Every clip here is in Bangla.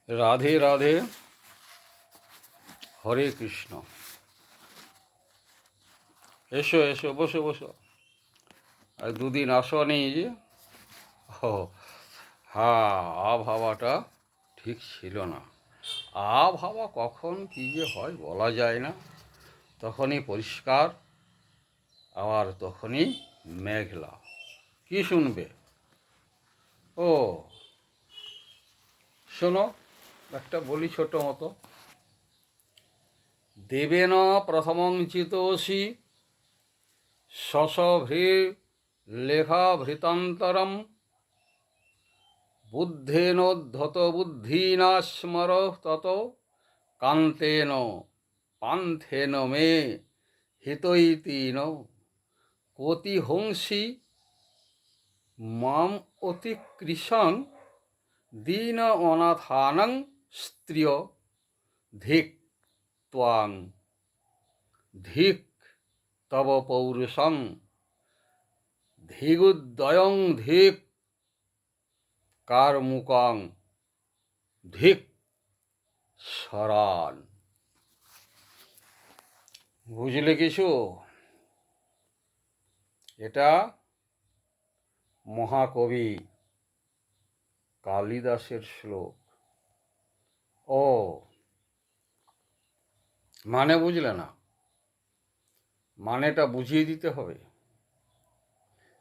রাধে রাধে, হরে কৃষ্ণ। এসো এসো, বসো বসো। আর দুদিন আসনি যে। ও হ্যাঁ, আবহাওয়াটা ঠিক ছিল না। আবহাওয়া কখন কী যে হয় বলা যায় না। তখনই পরিষ্কার, আবার তখনই মেঘলা। কি শুনবে? ও শোনো, একটা বলি ছোট মতো। দেবেন প্রথমং চিতোষি শশভৃ ভৃতান্তরম বুদ্ধেনোদ্ধত বুদ্ধিনা স্মর তত কান্তেন পান্থেন মে হিতৈতীন কোতিহংসি মাম অতিকৃশং দীন অনাথানং স্ত্রিয় ধিক ত্বাং ধিক তব পৌরুষং ধিগুদ্দয়ং ধিক কারমুকং ধিক সরান। বুঝলে কিছু? এটা মহাকবি কালিদাসের শ্লোক। ও মানে বুঝলে না? মানেটা বুঝিয়ে দিতে হবে।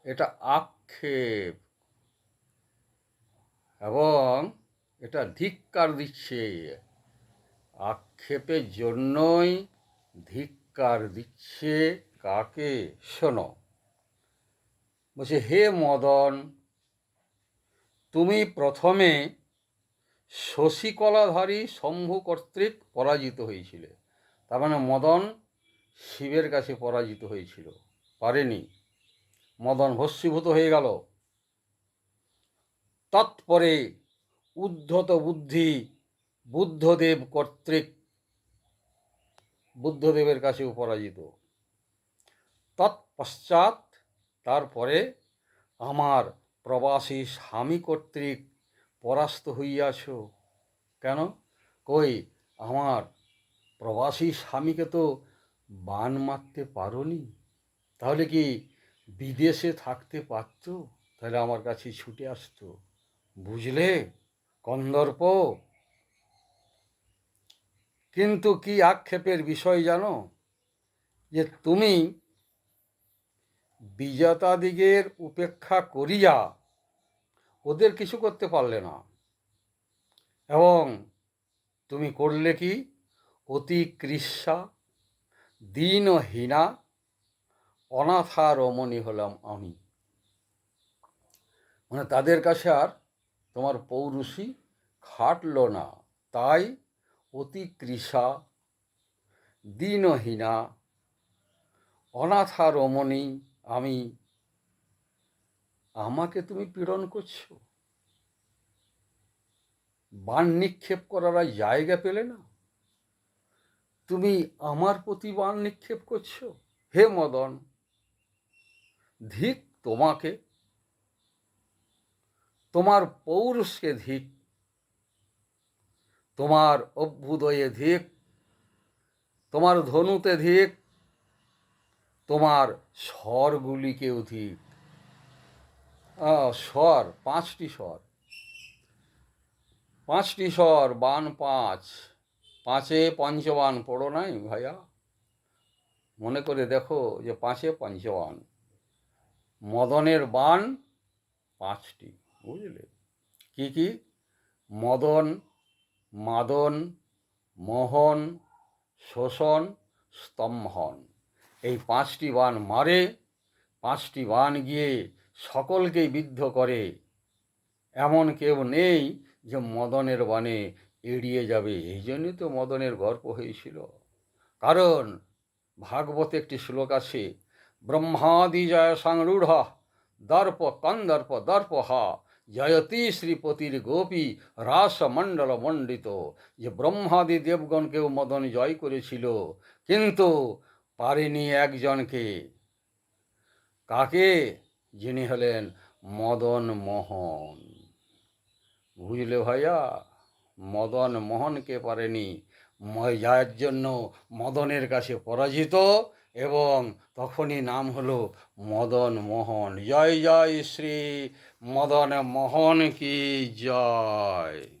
এটা আক্ষেপ, এবং এটা ধিক্কার দিচ্ছে। আক্ষেপের জন্যই ধিক্কার দিচ্ছে। কাকে? শোনো, বলছে, হে মদন, তুমি প্রথমে শশীকলাধারী শম্ভু কর্তৃক পরাজিত হয়েছিলে। তার মানে মদন শিবের কাছে পরাজিত হয়েছিল, পারেনি। মদন ভস্মীভূত হয়ে গেল। তৎপরে উদ্ধত বুদ্ধি বুদ্ধদেব কর্তৃক বুদ্ধদেবের কাছেও পরাজিত। তৎপশ্চাৎ তারপরে আমার প্রবাসী স্বামী কর্তৃক পরাস্ত হইয়াছ। কেন? কই, আমার প্রবাসী স্বামীকে তো বান মারতে পারোনি। তাহলে কি বিদেশে থাকতে পারত? তাহলে আমার কাছে ছুটে আসতো। বুঝলে কন্দর্প? কিন্তু কি আক্ষেপের বিষয় জানো? যে তুমি বিজেতাদিগের উপেক্ষা করিয়া ওদের কিছু করতে পারলে না, এবং তুমি করলে কি? অতি কৃষ্ণা দীনহীনা অনাথা রমণী হলাম আমি। মানে তাদের কাছে আর তোমার পৌরুষী খাটল না। তাই অতি কৃষা দীনহীনা অনাথা রমণী আমি, আমাকে তুমি পীড়ন করছো। বাণ নিক্ষেপ করার জায়গা পেলে না, তুমি আমার প্রতি বাণ নিক্ষেপ করছো। হে মদন, ধিক তোমাকে, তোমার পৌরুষকে ধিক, তোমার অভ্যুদয়ে ধিক, তোমার ধনুতে ধিক, তোমার স্বরগুলিকেও ধিক। স্বর, 5টি স্বর, 5টি স্বর, বাণ 5, 5-এ পঞ্চবাণ পড়ো নাই ভাইয়া? মনে করে দেখো যে 5-এ পঞ্চবাণ। মদনের বাণ 5টি, বুঝলে? কি কি? মদন, মাদন, মোহন, শোষণ, স্তম্ভন। এই 5টি বাণ মারে। 5টি বাণ গিয়ে সকলকেই বিদ্ধ করে। এমন কেউ নেই যে মদনের বাণে এড়িয়ে যাবে। এই জন্যই তো মদনের গর্ব হয়েছিল। কারণ ভাগবতে একটি শ্লোক আছে, ব্রহ্মাদি জয় সংরূঢ় দর্প কন্দর্প দর্পহা জয়তী শ্রীপতির গোপী রাসমণ্ডল মণ্ডিত। যে ব্রহ্মাদি দেবগণকেও মদন জয় করেছিল, কিন্তু পারেনি একজনকে। কাকে? যিনি হলেন মদন মোহন। বুঝলে ভাইয়া? মদন মোহনকে পারেনি, যার জন্য মদনের কাছে পরাজিত, এবং তখনই নাম হলো মদন মোহন। জয় জয় শ্রী মদন মোহন কি জয়।